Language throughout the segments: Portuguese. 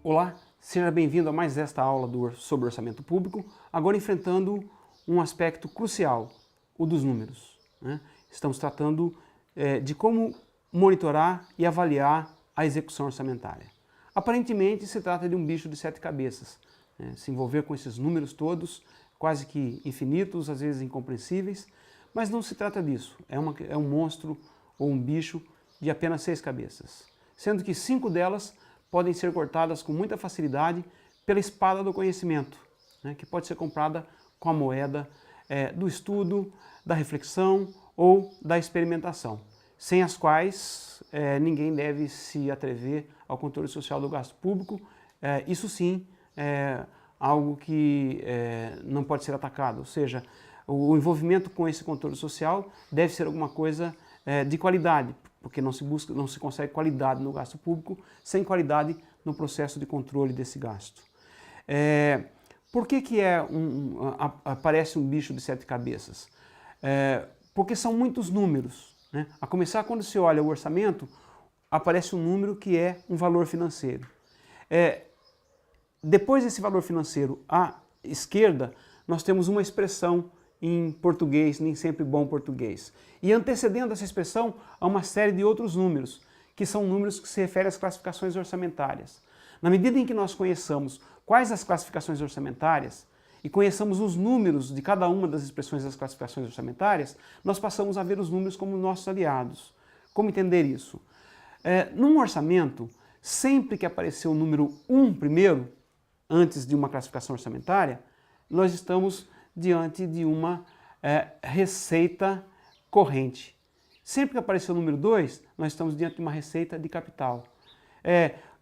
Olá, seja bem-vindo a mais esta aula sobre orçamento público, agora enfrentando um aspecto crucial, o dos números, né? Estamos tratando de como monitorar e avaliar a execução orçamentária. Aparentemente se trata de um bicho de 7 cabeças, né? Se envolver com esses números todos, quase que infinitos, às vezes incompreensíveis, mas não se trata disso, é um monstro ou um bicho de apenas 6 cabeças, sendo que 5 delas podem ser cortadas com muita facilidade pela espada do conhecimento, né, que pode ser comprada com a moeda do estudo, da reflexão ou da experimentação, sem as quais ninguém deve se atrever ao controle social do gasto público. Isso sim é algo que não pode ser atacado, ou seja, o envolvimento com esse controle social deve ser alguma coisa de qualidade, porque não se consegue qualidade no gasto público sem qualidade no processo de controle desse gasto. Por que aparece um bicho de 7 cabeças? Porque são muitos números, né? A começar, quando se olha o orçamento, aparece um número que é um valor financeiro. Depois desse valor financeiro, à esquerda, nós temos uma expressão em português, nem sempre bom português. E antecedendo essa expressão, há uma série de outros números, que são números que se referem às classificações orçamentárias. Na medida em que nós conheçamos quais as classificações orçamentárias e conheçamos os números de cada uma das expressões das classificações orçamentárias, nós passamos a ver os números como nossos aliados. Como entender isso? Num orçamento, sempre que aparecer o número 1 primeiro, antes de uma classificação orçamentária, nós estamos diante de uma receita corrente. Sempre que aparecer o número 2, nós estamos diante de uma receita de capital.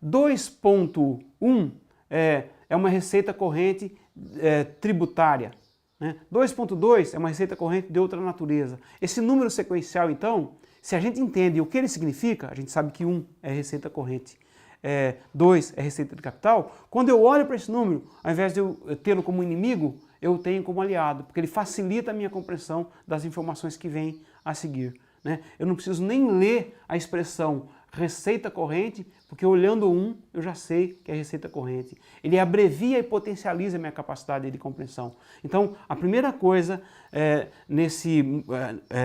2.1 é uma receita corrente tributária, né? 2.2 é uma receita corrente de outra natureza. Esse número sequencial, então, se a gente entende o que ele significa, a gente sabe que 1 é receita corrente, 2 é receita de capital. Quando eu olho para esse número, ao invés de eu tê-lo como inimigo, eu o tenho como aliado, porque ele facilita a minha compreensão das informações que vêm a seguir, né? Eu não preciso nem ler a expressão receita corrente, porque olhando 1 eu já sei que é receita corrente. Ele abrevia e potencializa a minha capacidade de compreensão. Então, a primeira coisa nesse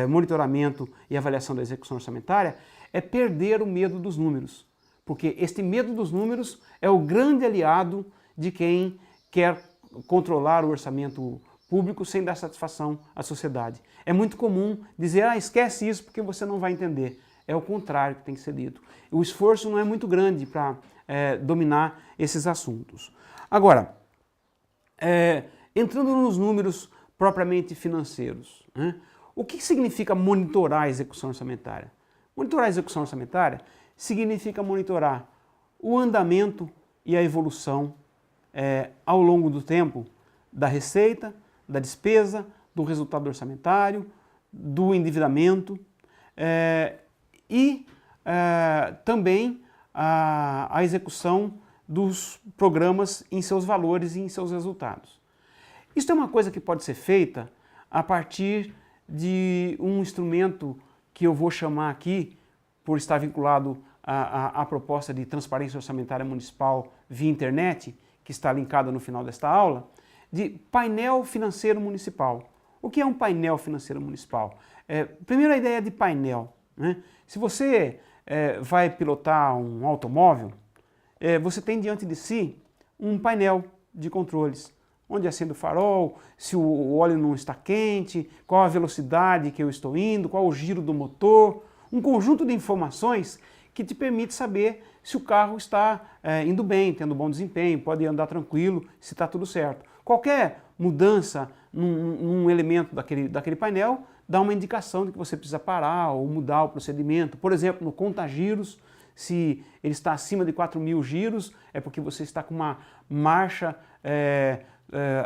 monitoramento e avaliação da execução orçamentária é perder o medo dos números, porque este medo dos números é o grande aliado de quem quer controlar o orçamento público sem dar satisfação à sociedade. É muito comum dizer, esquece isso porque você não vai entender. É o contrário que tem que ser dito. O esforço não é muito grande para dominar esses assuntos. Agora, entrando nos números propriamente financeiros, né? O que significa monitorar a execução orçamentária? Monitorar a execução orçamentária significa monitorar o andamento e a evolução ao longo do tempo da receita, da despesa, do resultado orçamentário, do endividamento e também a execução dos programas em seus valores e em seus resultados. Isso é uma coisa que pode ser feita a partir de um instrumento que eu vou chamar aqui, por estar vinculado à proposta de transparência orçamentária municipal via internet, que está linkada no final desta aula, de painel financeiro municipal. O que é um painel financeiro municipal? Primeiro, a ideia de painel, né? Se você vai pilotar um automóvel, você tem diante de si um painel de controles, onde acende o farol, se o óleo não está quente, qual a velocidade que eu estou indo, qual o giro do motor, um conjunto de informações que te permite saber se o carro está indo bem, tendo bom desempenho, pode andar tranquilo, se está tudo certo. Qualquer mudança num elemento daquele painel dá uma indicação de que você precisa parar ou mudar o procedimento. Por exemplo, no conta-giros, se ele está acima de 4.000 giros, é porque você está com uma marcha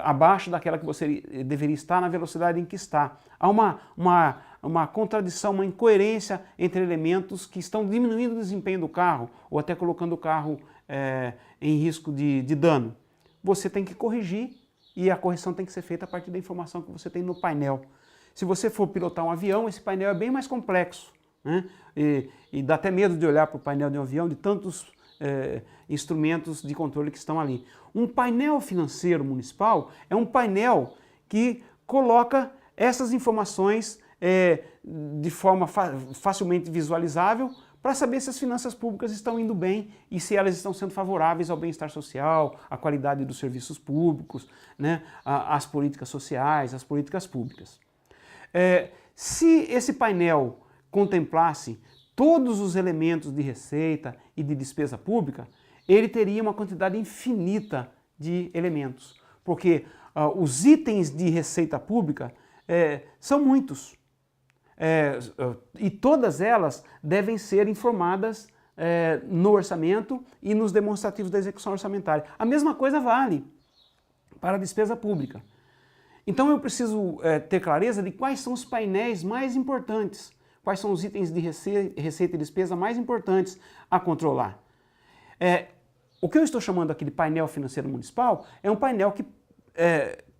abaixo daquela que você deveria estar na velocidade em que está. Há uma contradição, uma incoerência entre elementos que estão diminuindo o desempenho do carro ou até colocando o carro em risco de dano. Você tem que corrigir e a correção tem que ser feita a partir da informação que você tem no painel. Se você for pilotar um avião, esse painel é bem mais complexo, né? E dá até medo de olhar para o painel de um avião, de tantos instrumentos de controle que estão ali. Um painel financeiro municipal é um painel que coloca essas informações de forma facilmente visualizável para saber se as finanças públicas estão indo bem e se elas estão sendo favoráveis ao bem-estar social, à qualidade dos serviços públicos, né, às políticas sociais, às políticas públicas. Se esse painel contemplasse todos os elementos de receita e de despesa pública, ele teria uma quantidade infinita de elementos, porque os itens de receita pública são muitos. E todas elas devem ser informadas no orçamento e nos demonstrativos da execução orçamentária. A mesma coisa vale para a despesa pública. Então eu preciso ter clareza de quais são os painéis mais importantes, quais são os itens de receita e despesa mais importantes a controlar. O que eu estou chamando aqui de painel financeiro municipal é um painel que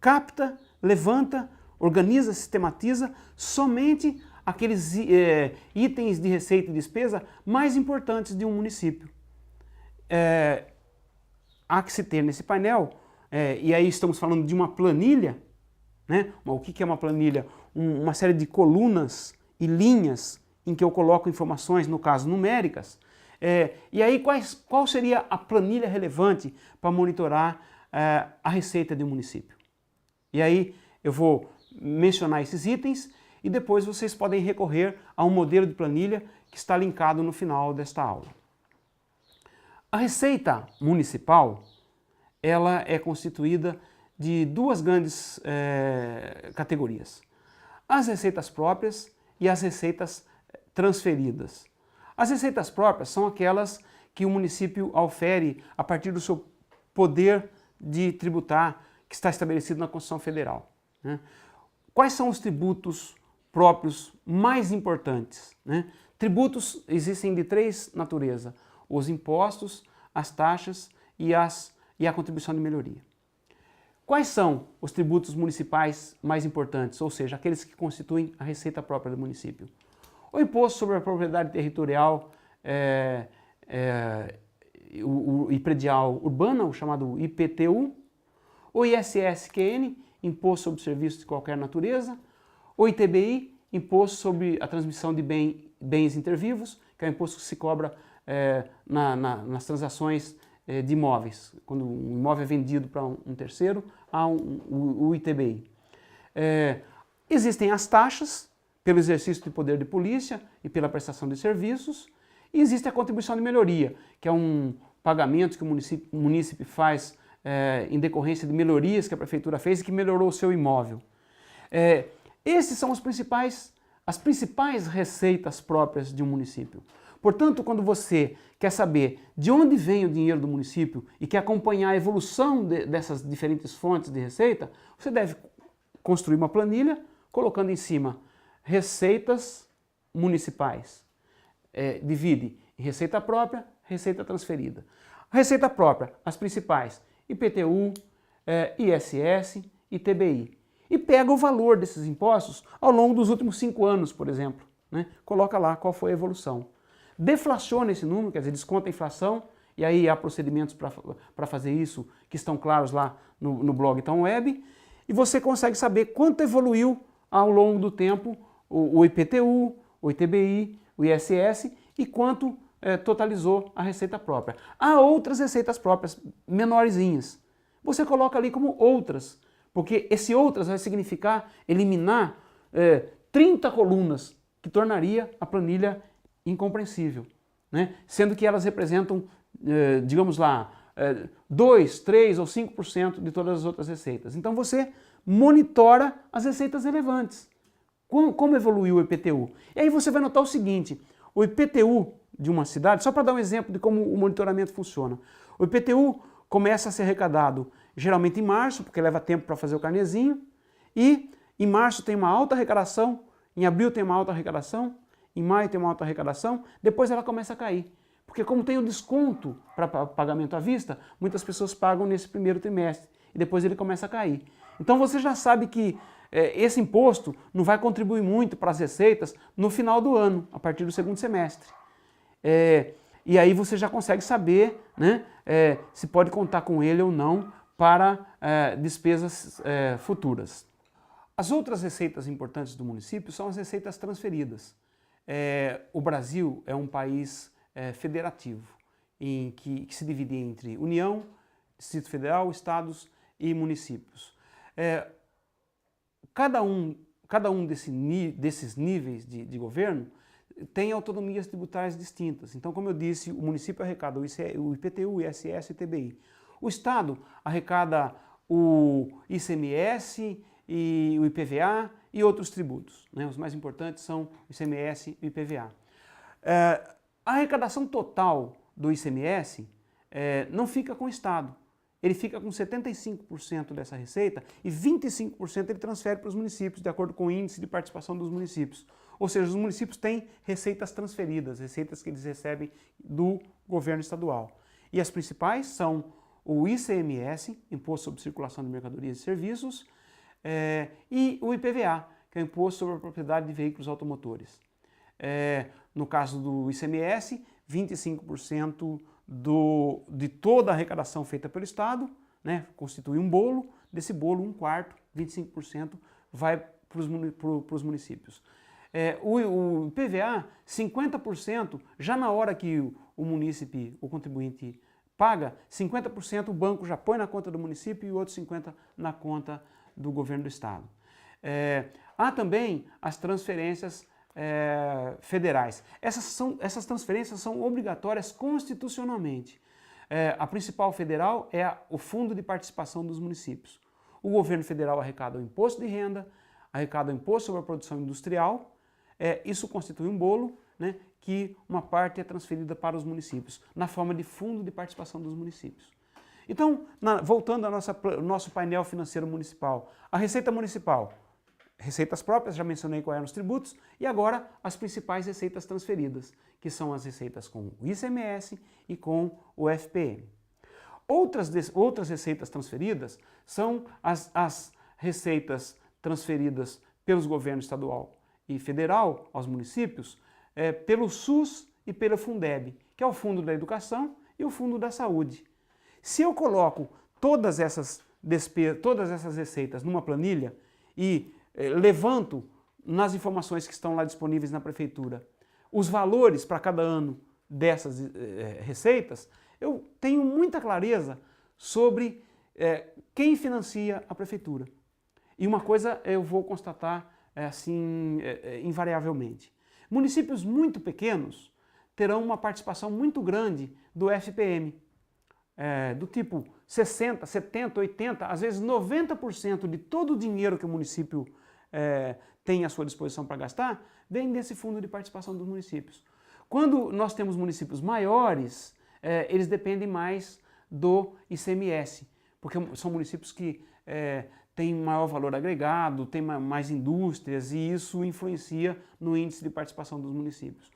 capta, levanta, organiza, sistematiza somente aqueles itens de receita e despesa mais importantes de um município. Há que se ter nesse painel, e aí estamos falando de uma planilha, né? O que é uma planilha? Uma série de colunas e linhas em que eu coloco informações, no caso numéricas. E aí qual seria a planilha relevante para monitorar a receita de um município? E aí eu vou mencionar esses itens e depois vocês podem recorrer a um modelo de planilha que está linkado no final desta aula. A receita municipal, ela é constituída de duas grandes categorias: as receitas próprias e as receitas transferidas. As receitas próprias são aquelas que o município ofere a partir do seu poder de tributar que está estabelecido na Constituição Federal, né? Quais são os tributos próprios mais importantes, né? Tributos existem de três naturezas: os impostos, as taxas e a contribuição de melhoria. Quais são os tributos municipais mais importantes, ou seja, aqueles que constituem a receita própria do município? O imposto sobre a propriedade territorial e predial urbana, o chamado IPTU, o ISS-QN, Imposto sobre Serviços de Qualquer Natureza, o ITBI, Imposto sobre a Transmissão de Bens Intervivos, que é o imposto que se cobra nas transações de imóveis. Quando um imóvel é vendido para um terceiro, há o ITBI. Existem as taxas, pelo exercício de poder de polícia e pela prestação de serviços, e existe a contribuição de melhoria, que é um pagamento que o munícipe faz em decorrência de melhorias que a prefeitura fez e que melhorou o seu imóvel. Esses são as principais receitas próprias de um município. Portanto, quando você quer saber de onde vem o dinheiro do município e quer acompanhar a evolução dessas diferentes fontes de receita, você deve construir uma planilha colocando em cima receitas municipais. Divide em receita própria, receita transferida. A receita própria, as principais: IPTU, ISS, ITBI. E pega o valor desses impostos ao longo dos últimos 5 anos, por exemplo, né? Coloca lá qual foi a evolução. Deflaciona esse número, quer dizer, desconta a inflação, e aí há procedimentos para fazer isso que estão claros lá no blog Tão Web, e você consegue saber quanto evoluiu ao longo do tempo o IPTU, o ITBI, o ISS e quanto totalizou a receita própria. Há outras receitas próprias, menorzinhas. Você coloca ali como outras, porque esse outras vai significar eliminar 30 colunas, que tornaria a planilha incompreensível, né? Sendo que elas representam, digamos lá, 2, 3 ou 5% de todas as outras receitas. Então você monitora as receitas relevantes. Como evoluiu o IPTU? E aí você vai notar o seguinte: o IPTU de uma cidade, só para dar um exemplo de como o monitoramento funciona, o IPTU começa a ser arrecadado geralmente em março, porque leva tempo para fazer o carnezinho, e em março tem uma alta arrecadação, em abril tem uma alta arrecadação, em maio tem uma alta arrecadação, depois ela começa a cair. Porque como tem o desconto para pagamento à vista, muitas pessoas pagam nesse primeiro trimestre e depois ele começa a cair. Então você já sabe que esse imposto não vai contribuir muito para as receitas no final do ano, a partir do segundo semestre. e aí você já consegue saber, né, se pode contar com ele ou não para despesas futuras. As outras receitas importantes do município são as receitas transferidas. O Brasil é um país federativo, em que se divide entre União, Distrito Federal, Estados e municípios. Cada um desses níveis de governo tem autonomias tributárias distintas. Então, como eu disse, o município arrecada o IPTU, o ISS e o ITBI. O Estado arrecada o ICMS e o IPVA e outros tributos, né? Os mais importantes são o ICMS e o IPVA. A arrecadação total do ICMS não fica com o Estado. Ele fica com 75% dessa receita e 25% ele transfere para os municípios, de acordo com o índice de participação dos municípios. Ou seja, os municípios têm receitas transferidas, receitas que eles recebem do governo estadual. E as principais são o ICMS, Imposto sobre Circulação de Mercadorias e Serviços, e o IPVA, que é o Imposto sobre a Propriedade de Veículos Automotores. No caso do ICMS, 25% de toda a arrecadação feita pelo Estado, né, constitui um bolo, desse bolo, 1/4, 25%, vai para os municípios. O IPVA, 50%, já na hora que o munícipe, o contribuinte, paga, 50% o banco já põe na conta do município e o outro 50% na conta do governo do Estado. Há também as transferências federais. Essas transferências são obrigatórias constitucionalmente. A principal federal é o Fundo de Participação dos Municípios. O governo federal arrecada o imposto de renda, arrecada o imposto sobre a produção industrial. Isso constitui um bolo, né, que uma parte é transferida para os municípios, na forma de Fundo de Participação dos Municípios. Então, voltando ao nosso painel financeiro municipal, a Receita Municipal, receitas próprias, já mencionei quais eram os tributos, e agora as principais receitas transferidas, que são as receitas com o ICMS e com o FPM. Outras receitas transferidas são as receitas transferidas pelos governos estadual e federal aos municípios, pelo SUS e pelo Fundeb, que é o Fundo da Educação e o Fundo da Saúde. Se eu coloco todas essas receitas numa planilha e levanto nas informações que estão lá disponíveis na prefeitura os valores para cada ano dessas receitas, eu tenho muita clareza sobre quem financia a prefeitura. E uma coisa eu vou constatar assim invariavelmente. Municípios muito pequenos terão uma participação muito grande do FPM, do tipo 60%, 70%, 80%, às vezes 90% de todo o dinheiro que o município tem à sua disposição para gastar, vem desse fundo de participação dos municípios. Quando nós temos municípios maiores, eles dependem mais do ICMS, porque são municípios que têm maior valor agregado, têm mais indústrias e isso influencia no índice de participação dos municípios.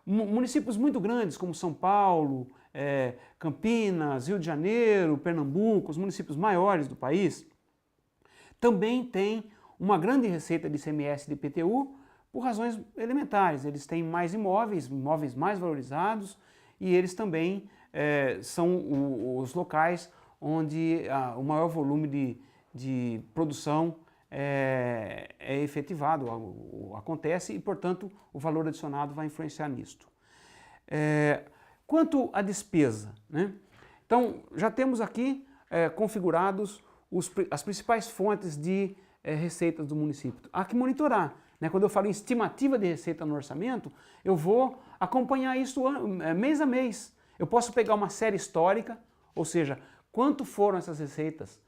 Municípios muito grandes como São Paulo, Campinas, Rio de Janeiro, Pernambuco, os municípios maiores do país, também têm uma grande receita de ICMS e de IPTU por razões elementares. Eles têm mais imóveis mais valorizados e eles também são os locais onde o maior volume de produção é efetivado, acontece e, portanto, o valor adicionado vai influenciar nisto. Quanto à despesa, né? Então, já temos aqui configurados as principais fontes de receitas do município. Há que monitorar, né? Quando eu falo em estimativa de receita no orçamento, eu vou acompanhar isso mês a mês. Eu posso pegar uma série histórica, ou seja, quanto foram essas receitas,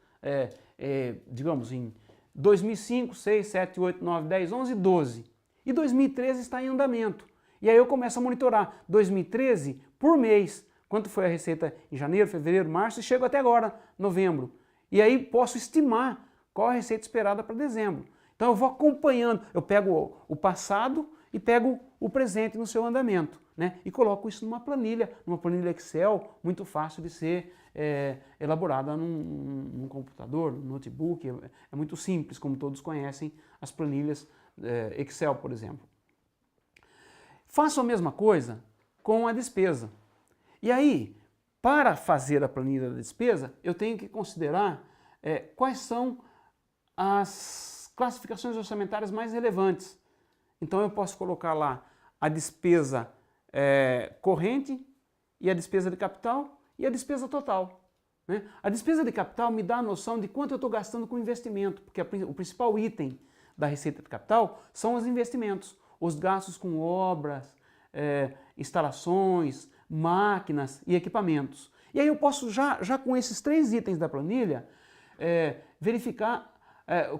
digamos, em 2005, 6, 7, 8, 9, 10, 11, 12. E 2013 está em andamento. E aí eu começo a monitorar 2013 por mês. Quanto foi a receita em janeiro, fevereiro, março e chego até agora, novembro. E aí posso estimar qual a receita esperada para dezembro. Então eu vou acompanhando, eu pego o passado e pego o presente no seu andamento, né? E coloco isso numa planilha Excel, muito fácil de ser elaborada num computador, num notebook. É muito simples, como todos conhecem, as planilhas Excel, por exemplo. Faço a mesma coisa com a despesa. E aí, para fazer a planilha da despesa, eu tenho que considerar quais são as classificações orçamentárias mais relevantes. Então eu posso colocar lá a despesa corrente e a despesa de capital e a despesa total. Né? A despesa de capital me dá a noção de quanto eu estou gastando com investimento, porque o principal item da receita de capital são os investimentos, os gastos com obras, instalações, máquinas e equipamentos. E aí eu posso já com esses 3 itens da planilha verificar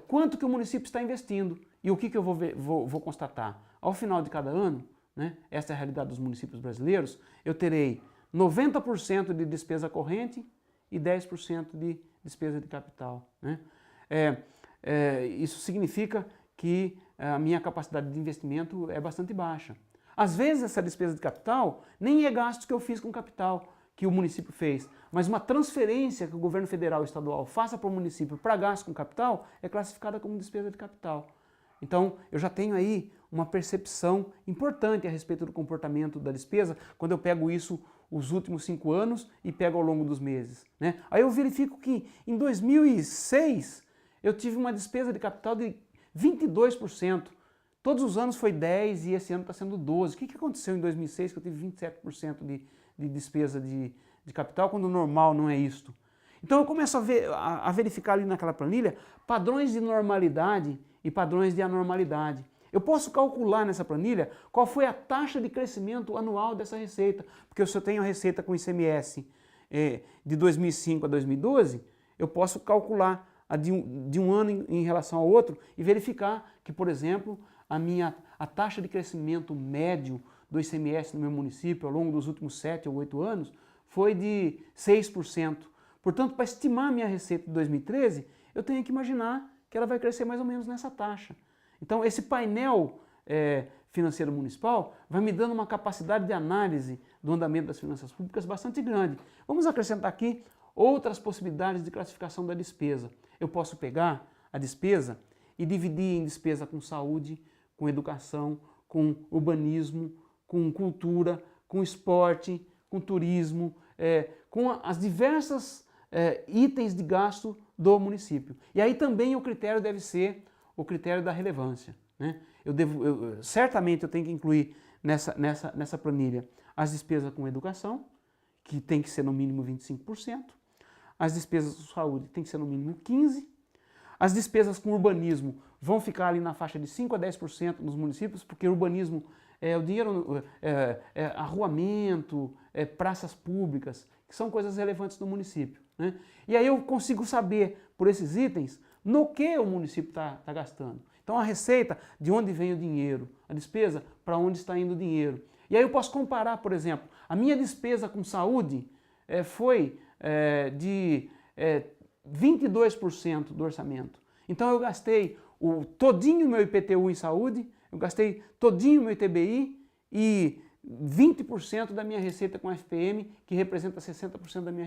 quanto que o município está investindo. E o que eu vou constatar? Ao final de cada ano, né, essa é a realidade dos municípios brasileiros, eu terei 90% de despesa corrente e 10% de despesa de capital. Né? Isso significa que a minha capacidade de investimento é bastante baixa. Às vezes essa despesa de capital nem é gasto que eu fiz com capital, que o município fez, mas uma transferência que o governo federal e estadual faça para o município para gasto com capital é classificada como despesa de capital. Então eu já tenho aí uma percepção importante a respeito do comportamento da despesa quando eu pego isso os últimos 5 anos e pego ao longo dos meses. Né? Aí eu verifico que em 2006 eu tive uma despesa de capital de 22%. Todos os anos foi 10% e esse ano está sendo 12%. O que aconteceu em 2006 que eu tive 27% de despesa de capital, quando o normal não é isto? Então eu começo a verificar ali naquela planilha padrões de normalidade e padrões de anormalidade. Eu posso calcular nessa planilha qual foi a taxa de crescimento anual dessa receita, porque se eu tenho a receita com ICMS de 2005 a 2012, eu posso calcular de um ano em relação ao outro e verificar que, por exemplo, a taxa de crescimento médio do ICMS no meu município ao longo dos últimos 7 ou 8 anos foi de 6%. Portanto, para estimar a minha receita de 2013, eu tenho que imaginar que ela vai crescer mais ou menos nessa taxa. Então, esse painel financeiro municipal vai me dando uma capacidade de análise do andamento das finanças públicas bastante grande. Vamos acrescentar aqui outras possibilidades de classificação da despesa. Eu posso pegar a despesa e dividir em despesa com saúde, com educação, com urbanismo, com cultura, com esporte, com turismo, com as diversas itens de gasto do município. E aí também o critério deve ser o critério da relevância. Né? Certamente eu tenho que incluir nessa planilha as despesas com educação, que tem que ser no mínimo 25%, as despesas com saúde tem que ser no mínimo 15%, as despesas com urbanismo vão ficar ali na faixa de 5% a 10% nos municípios, porque urbanismo o dinheiro, arruamento, praças públicas, que são coisas relevantes no município. Né? E aí eu consigo saber, por esses itens, no que o município está gastando. Então a receita, de onde vem o dinheiro, a despesa, para onde está indo o dinheiro. E aí eu posso comparar, por exemplo, a minha despesa com saúde foi de 22% do orçamento. Então eu gastei todinho o meu IPTU em saúde, eu gastei todinho o meu ITBI e 20% da minha receita com FPM, que representa 60% da minha